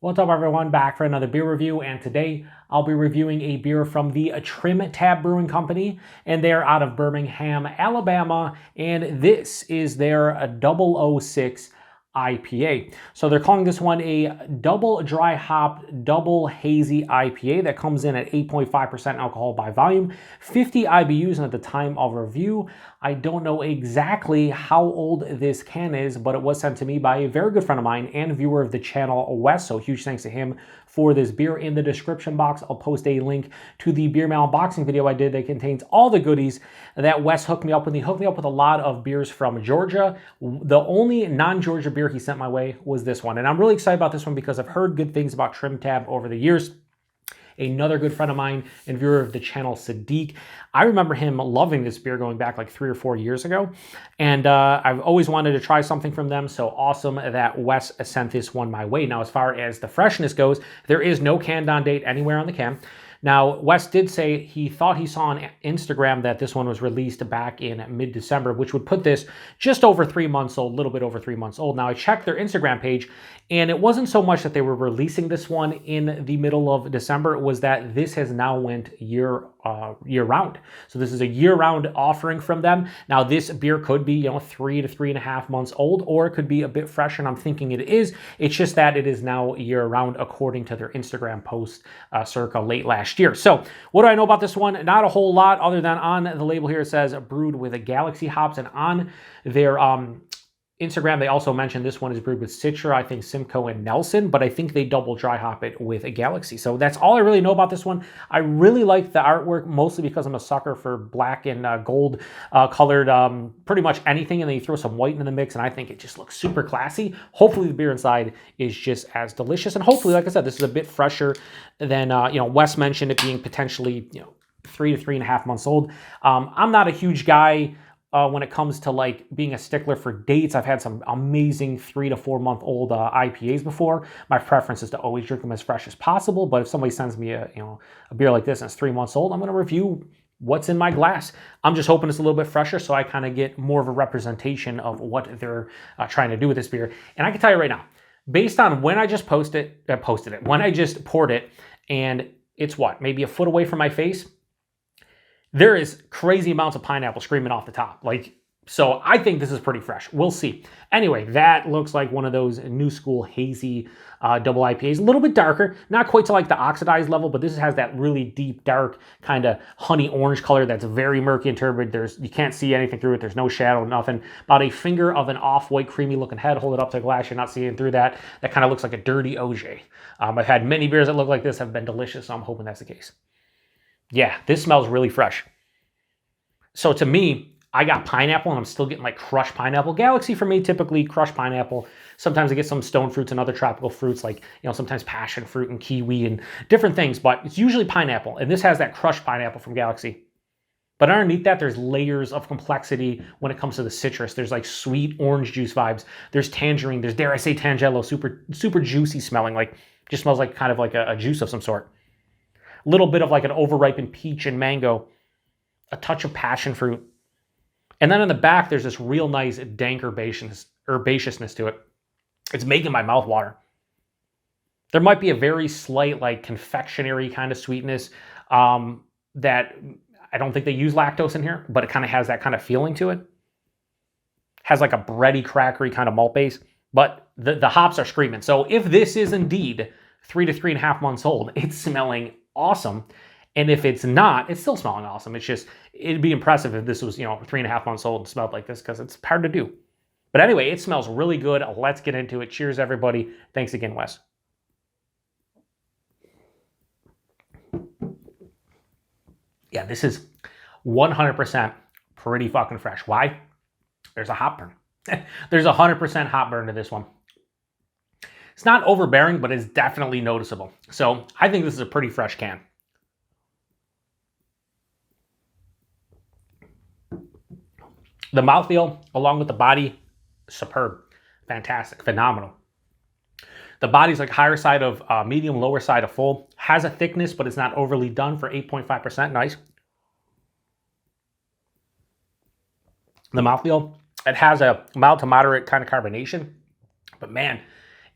What's up everyone, back for another beer review, and today I'll be reviewing a beer from the TrimTab Brewing Company, and they're out of Birmingham, Alabama, and this is their 006 IPA. So they're calling this one a double dry hop, double hazy IPA that comes in at 8.5% alcohol by volume, 50 IBUs, and at the time of review, I don't know exactly how old this can is, but it was sent to me by a very good friend of mine and viewer of the channel, Wes, so huge thanks to him for this beer. In the description box, I'll post a link to the beer mail unboxing video I did that contains all the goodies that Wes hooked me up with. He hooked me up with a lot of beers from Georgia. The only non-Georgia beer he sent my way was this one, and I'm really excited about this one because I've heard good things about TrimTab over the years. Another good friend of mine and viewer of the channel, Sadiq, I remember him loving this beer going back like 3 or 4 years ago, and I've always wanted to try something from them, so awesome that Wes sent this one my way. Now, as far as the freshness goes, there is no canned on date anywhere on the can. Now, Wes did say he thought he saw on Instagram that this one was released back in mid-December, which would put this just over 3 months old, a little bit over 3 months old. Now, I checked their Instagram page, and it wasn't so much that they were releasing this one in the middle of December. It was that this has now went year-round. So this is a year-round offering from them. Now, this beer could be, 3 to 3.5 months old, or it could be a bit fresh, and I'm thinking it is. It's just that it is now year-round, according to their Instagram post circa late last year. So what do I know about this one? Not a whole lot, other than on the label here it says brewed with a Galaxy hops, and on their Instagram they also mentioned this one is brewed with Citra, I think Simcoe and Nelson, but I think they double dry hop it with a Galaxy. So that's all I really know about this one. I really like the artwork, mostly because I'm a sucker for black and gold colored pretty much anything, and then you throw some white in the mix and I think it just looks super classy. Hopefully the beer inside is just as delicious, and hopefully, like I said, this is a bit fresher than Wes mentioned it being potentially 3 to 3.5 months old. I'm not a huge guy when it comes to like being a stickler for dates. I've had some amazing 3 to 4 month old IPAs before. My preference is to always drink them as fresh as possible, but if somebody sends me a beer like this and it's 3 months old, I'm going to review what's in my glass. I'm just hoping it's a little bit fresher so I kind of get more of a representation of what they're trying to do with this beer. And I can tell you right now, based on when I just when I just poured it, and it's what, maybe a foot away from my face, there is crazy amounts of pineapple screaming off the top. So I think this is pretty fresh. We'll see. Anyway, that looks like one of those new school hazy double IPAs. A little bit darker, not quite to like the oxidized level, but this has that really deep, dark kind of honey orange color that's very murky and turbid. You can't see anything through it. There's no shadow, nothing. About a finger of an off-white, creamy looking head. Hold it up to the glass. You're not seeing through that. That kind of looks like a dirty OJ. I've had many beers that look like this, have been delicious, so I'm hoping that's the case. Yeah, this smells really fresh. So to me, I got pineapple, and I'm still getting like crushed pineapple. Galaxy for me, typically crushed pineapple. Sometimes I get some stone fruits and other tropical fruits, like sometimes passion fruit and kiwi and different things, but it's usually pineapple. And this has that crushed pineapple from Galaxy. But underneath that, there's layers of complexity when it comes to the citrus. There's like sweet orange juice vibes. There's tangerine. There's, dare I say, Tangelo, super juicy smelling. Like, just smells like kind of like a juice of some sort. A little bit of like an overripened peach and mango, a touch of passion fruit. And then on the back, there's this real nice dank herbaceousness to it. It's making my mouth water. There might be a very slight like confectionery kind of sweetness that I don't think they use lactose in here, but it kind of has that kind of feeling to it. Has like a bready, crackery kind of malt base, but the hops are screaming. So if this is indeed 3 to 3.5 months old, it's smelling awesome. And if it's not, it's still smelling awesome. It's just, it'd be impressive if this was, 3.5 months old and smelled like this, because it's hard to do. But anyway, it smells really good. Let's get into it. Cheers, everybody. Thanks again, Wes. Yeah, this is 100% pretty fucking fresh. Why? There's a hop burn. There's 100% hop burn to this one. It's not overbearing, but it's definitely noticeable. So I think this is a pretty fresh can. The mouthfeel, along with the body, superb, fantastic, phenomenal. The body's like higher side of medium, lower side of full. Has a thickness, but it's not overly done for 8.5%. Nice. The mouthfeel, it has a mild to moderate kind of carbonation, but man,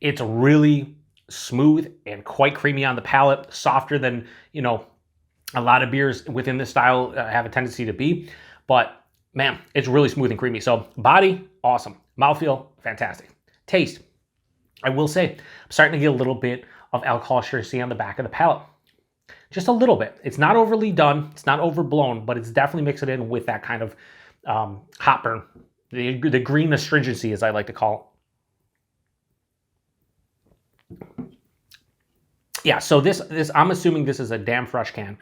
it's really smooth and quite creamy on the palate, softer than, you know, a lot of beers within this style have a tendency to be. But man, it's really smooth and creamy. So body, awesome. Mouthfeel, fantastic. Taste, I will say, I'm starting to get a little bit of alcohol surety on the back of the palate. Just a little bit. It's not overly done. It's not overblown, but it's definitely mixing it in with that kind of hop burn. The green astringency, as I like to call it. Yeah, so this I'm assuming this is a damn fresh can.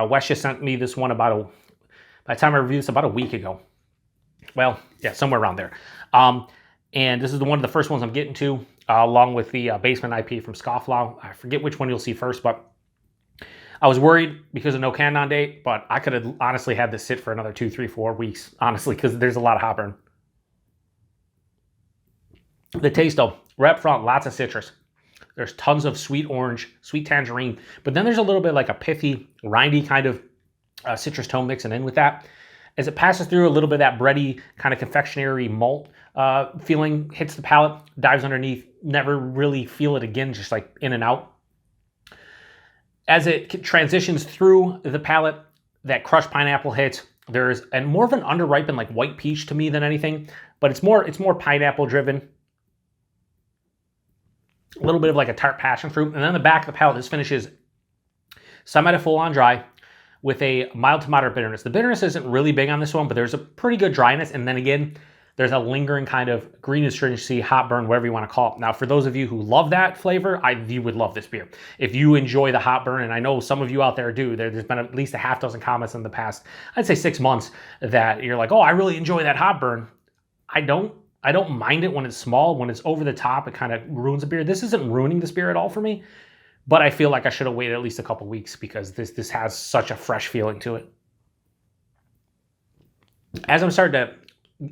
Wes just sent me this one by the time I reviewed this, about a week ago. Well, yeah, somewhere around there. And this is one of the first ones I'm getting to, along with the Basement IP from Scofflaw. I forget which one you'll see first, but I was worried because of no can on date, but I could have honestly had this sit for another 2, 3, 4 weeks, honestly, because there's a lot of hop burn. The taste, though, right up front, lots of citrus. There's tons of sweet orange, sweet tangerine, but then there's a little bit like a pithy, rindy kind of citrus tone mixing in with that. As it passes through, a little bit of that bready kind of confectionery malt feeling hits the palate, dives underneath, never really feel it again, just like in and out. As it transitions through the palate, that crushed pineapple hits. There's more of an underripened like white peach to me than anything, but it's more pineapple driven. A little bit of like a tart passion fruit, and then the back of the palate, this finishes semi to full on dry with a mild to moderate bitterness. The bitterness isn't really big on this one, but there's a pretty good dryness, and then again, there's a lingering kind of green astringency, hot burn, whatever you want to call it. Now, for those of you who love that flavor, you would love this beer. If you enjoy the hot burn, and I know some of you out there do, there's been at least a half dozen comments in the past, I'd say 6 months, that you're like, oh, I really enjoy that hot burn. I don't mind it when it's small. When it's over the top, it kind of ruins a beer. This isn't ruining this beer at all for me, but I feel like I should have waited at least a couple weeks because this has such a fresh feeling to it. As I'm starting to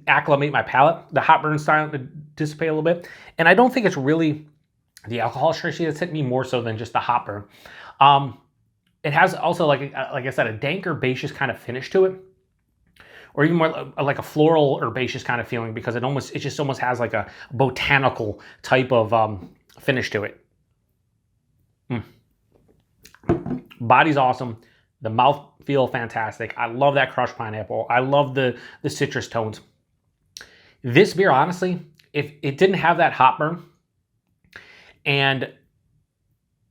acclimate my palate, the hot burn starting to dissipate a little bit, and I don't think it's really the alcohol surety that's hit me more so than just the hot burn. It has also, like I said, a dank herbaceous kind of finish to it, or even more like a floral herbaceous kind of feeling, because it just almost has like a botanical type of finish to it. Body's awesome. The mouth feel fantastic. I love that crushed pineapple. I love the citrus tones. This beer, honestly, if it didn't have that hot burn, and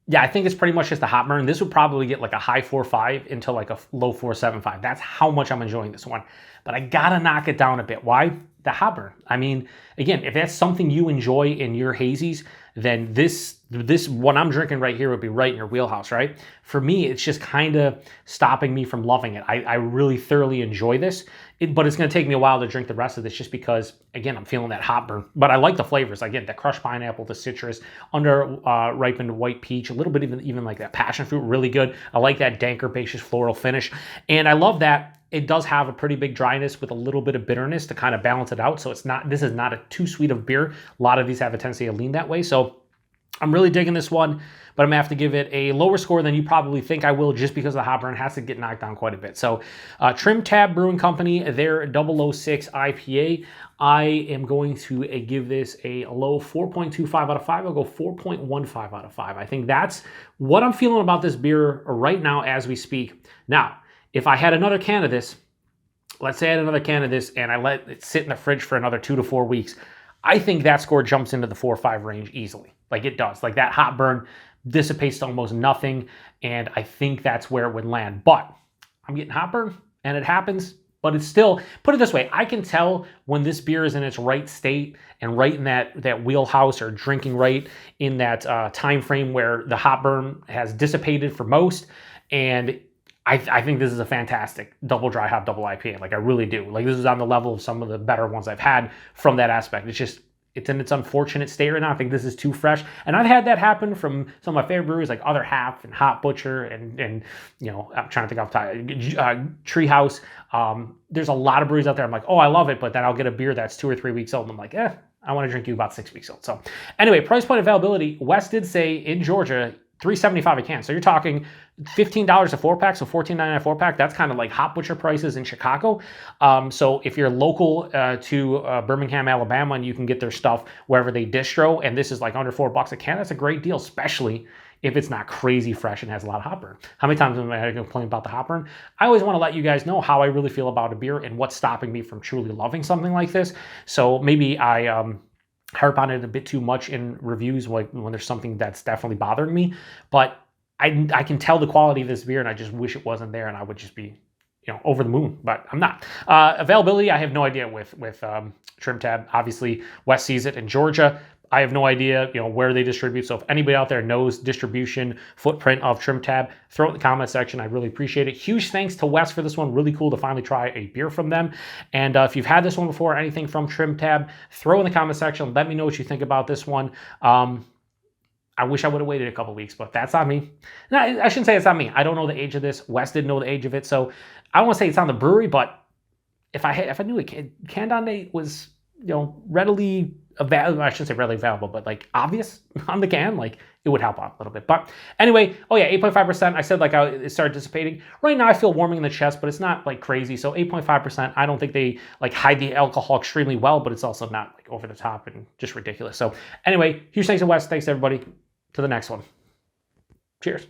yeah, I think it's pretty much just a hot burn, this would probably get like a high 4.5 into like a low 4.75. That's how much I'm enjoying this one. But I gotta knock it down a bit. Why? The hot burn. I mean, again, if that's something you enjoy in your hazies, then this what I'm drinking right here would be right in your wheelhouse, right? For me, it's just kind of stopping me from loving it. I really thoroughly enjoy this, but it's going to take me a while to drink the rest of this just because, again, I'm feeling that hot burn. But I like the flavors. Again, the crushed pineapple, the citrus, ripened white peach, a little bit even like that passion fruit, really good. I like that dank herbaceous floral finish. And I love that it does have a pretty big dryness with a little bit of bitterness to kind of balance it out. So this is not a too sweet of beer. A lot of these have a tendency to lean that way. So I'm really digging this one, but I'm gonna have to give it a lower score than you probably think I will, just because the hop burn has to get knocked down quite a bit. So TrimTab Brewing Company, their 006 IPA, I am going to give this a low 4.25 out of 5. I'll go 4.15 out of 5. I think that's what I'm feeling about this beer right now as we speak. Now, if I had another can of this, let's say I had another can of this and I let it sit in the fridge for another 2 to 4 weeks, I think that score jumps into the 4 or 5 range easily. Like it does. Like that hot burn dissipates to almost nothing, and I think that's where it would land. But I'm getting hot burn, and it happens, but it's still, put it this way, I can tell when this beer is in its right state and right in that wheelhouse, or drinking right in that time frame where the hot burn has dissipated for most, and I think this is a fantastic double dry hop double IPA. Like I really do. Like this is on the level of some of the better ones I've had from that aspect. It's in its unfortunate state right now. I think this is too fresh. And I've had that happen from some of my favorite breweries like Other Half and Hot Butcher and you know, I'm trying to think off the top, Treehouse. There's a lot of breweries out there. I'm like, oh, I love it. But then I'll get a beer that's 2 or 3 weeks old. And I'm like, I want to drink you about 6 weeks old. So anyway, price point availability. Wes did say in Georgia, $3.75 a can. So you're talking $15 a 4-pack, so $14.99 a 4-pack. That's kind of like Hop Butcher prices in Chicago. So if you're local to Birmingham, Alabama, and you can get their stuff wherever they distro, and this is like under $4 a can, that's a great deal, especially if it's not crazy fresh and has a lot of hop burn. How many times am I going to complain about the hop burn? I always want to let you guys know how I really feel about a beer and what's stopping me from truly loving something like this. So maybe I harp on it a bit too much in reviews when there's something that's definitely bothering me, but I can tell the quality of this beer, and I just wish it wasn't there, and I would just be, over the moon, but I'm not. Availability, I have no idea with TrimTab. Obviously, Wes sees it in Georgia. I have no idea, where they distribute. So if anybody out there knows distribution footprint of TrimTab, throw it in the comment section. I really appreciate it. Huge thanks to Wes for this one. Really cool to finally try a beer from them. And if you've had this one before, anything from TrimTab, throw in the comment section. Let me know what you think about this one. I wish I would have waited a couple weeks, but that's on me. No, I shouldn't say it's on me. I don't know the age of this. Wes didn't know the age of it, so I don't want to say it's on the brewery. But if I knew it, canned on date was readily available. I shouldn't say readily available, but like obvious on the can, like it would help out a little bit. But anyway, 8.5%. I said it started dissipating. Right now I feel warming in the chest, but it's not like crazy. So 8.5%. I don't think they hide the alcohol extremely well, but it's also not like over the top and just ridiculous. So anyway, huge thanks to Wes. Thanks everybody. To the next one. Cheers.